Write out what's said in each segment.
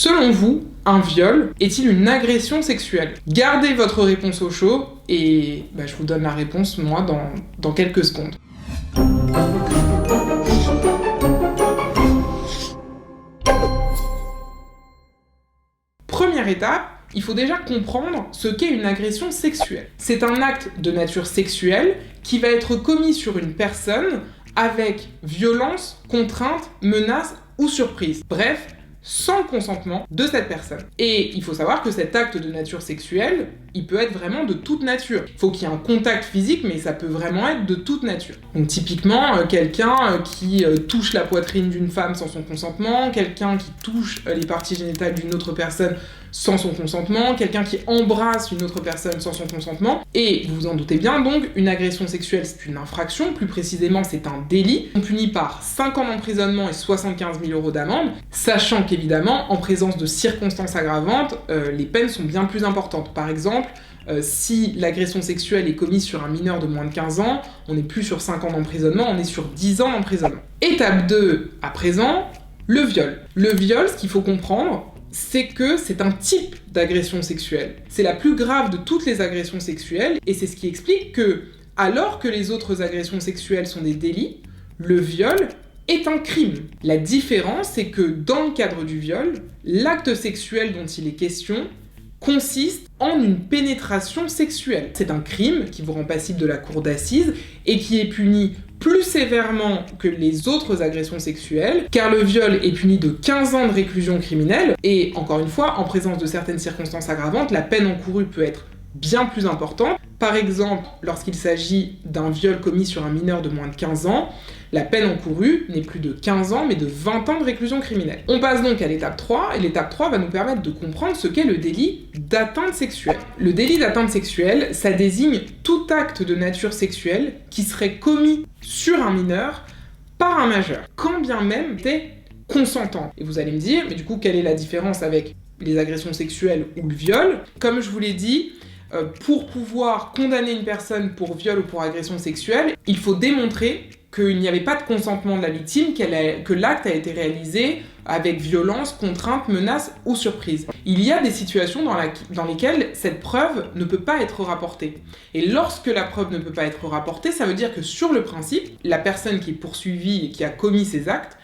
Selon vous, un viol est-il une agression sexuelle? Gardez votre réponse au chaud et je vous donne la réponse, moi, dans quelques secondes. Première étape, il faut déjà comprendre ce qu'est une agression sexuelle. C'est un acte de nature sexuelle qui va être commis sur une personne avec violence, contrainte, menace ou surprise. Bref, sans le consentement de cette personne. Et il faut savoir que cet acte de nature sexuelle, il peut être vraiment de toute nature. Il faut qu'il y ait un contact physique, mais ça peut vraiment être de toute nature. Donc typiquement, quelqu'un qui touche la poitrine d'une femme sans son consentement, quelqu'un qui touche les parties génitales d'une autre personne sans son consentement, quelqu'un qui embrasse une autre personne sans son consentement. Et vous vous en doutez bien, donc, une agression sexuelle, c'est une infraction, plus précisément, c'est un délit. On punit par 5 ans d'emprisonnement et 75 000 € d'amende, sachant qu'évidemment, en présence de circonstances aggravantes, les peines sont bien plus importantes. Par exemple, si l'agression sexuelle est commise sur un mineur de moins de 15 ans, on n'est plus sur 5 ans d'emprisonnement, on est sur 10 ans d'emprisonnement. Étape 2, à présent, le viol. Le viol, ce qu'il faut comprendre, c'est que c'est un type d'agression sexuelle. C'est la plus grave de toutes les agressions sexuelles, et c'est ce qui explique que, alors que les autres agressions sexuelles sont des délits, le viol est un crime. La différence, c'est que dans le cadre du viol, l'acte sexuel dont il est question consiste en une pénétration sexuelle. C'est un crime qui vous rend passible de la cour d'assises et qui est puni plus sévèrement que les autres agressions sexuelles, car le viol est puni de 15 ans de réclusion criminelle, et encore une fois, en présence de certaines circonstances aggravantes, la peine encourue peut être bien plus importante. Par exemple, lorsqu'il s'agit d'un viol commis sur un mineur de moins de 15 ans, la peine encourue n'est plus de 15 ans, mais de 20 ans de réclusion criminelle. On passe donc à l'étape 3, et l'étape 3 va nous permettre de comprendre ce qu'est le délit d'atteinte sexuelle. Le délit d'atteinte sexuelle, ça désigne tout acte de nature sexuelle qui serait commis sur un mineur par un majeur, quand bien même t'es consentant. Et vous allez me dire, mais du coup, quelle est la différence avec les agressions sexuelles ou le viol? Comme je vous l'ai dit, pour pouvoir condamner une personne pour viol ou pour agression sexuelle, il faut démontrer qu'il n'y avait pas de consentement de la victime, que l'acte a été réalisé avec violence, contrainte, menace ou surprise. Il y a des situations dans lesquelles cette preuve ne peut pas être rapportée. Et lorsque la preuve ne peut pas être rapportée, ça veut dire que sur le principe, la personne qui est poursuivie et qui a commis ces actes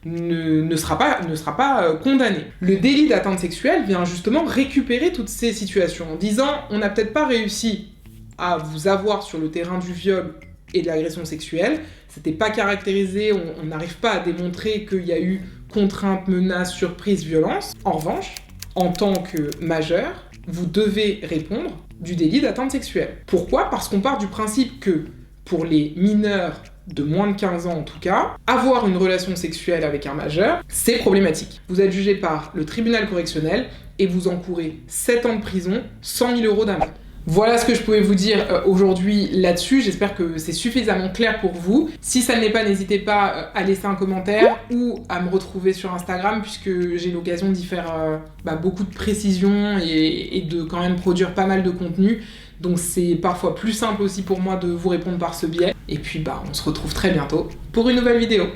ne sera pas condamnée. Le délit d'atteinte sexuelle vient justement récupérer toutes ces situations en disant on n'a peut-être pas réussi à vous avoir sur le terrain du viol et de l'agression sexuelle, c'était pas caractérisé, on n'arrive pas à démontrer qu'il y a eu contrainte, menace, surprise, violence. En revanche, en tant que majeur, vous devez répondre du délit d'atteinte sexuelle. Pourquoi? Parce qu'on part du principe que pour les mineurs de moins de 15 ans en tout cas, avoir une relation sexuelle avec un majeur, c'est problématique. Vous êtes jugé par le tribunal correctionnel et vous encourez 7 ans de prison, 100 000 € d'amende. Voilà ce que je pouvais vous dire aujourd'hui là-dessus, j'espère que c'est suffisamment clair pour vous. Si ça ne l'est pas, n'hésitez pas à laisser un commentaire ou à me retrouver sur Instagram puisque j'ai l'occasion d'y faire beaucoup de précisions et de quand même produire pas mal de contenu. Donc c'est parfois plus simple aussi pour moi de vous répondre par ce biais. Et puis on se retrouve très bientôt pour une nouvelle vidéo.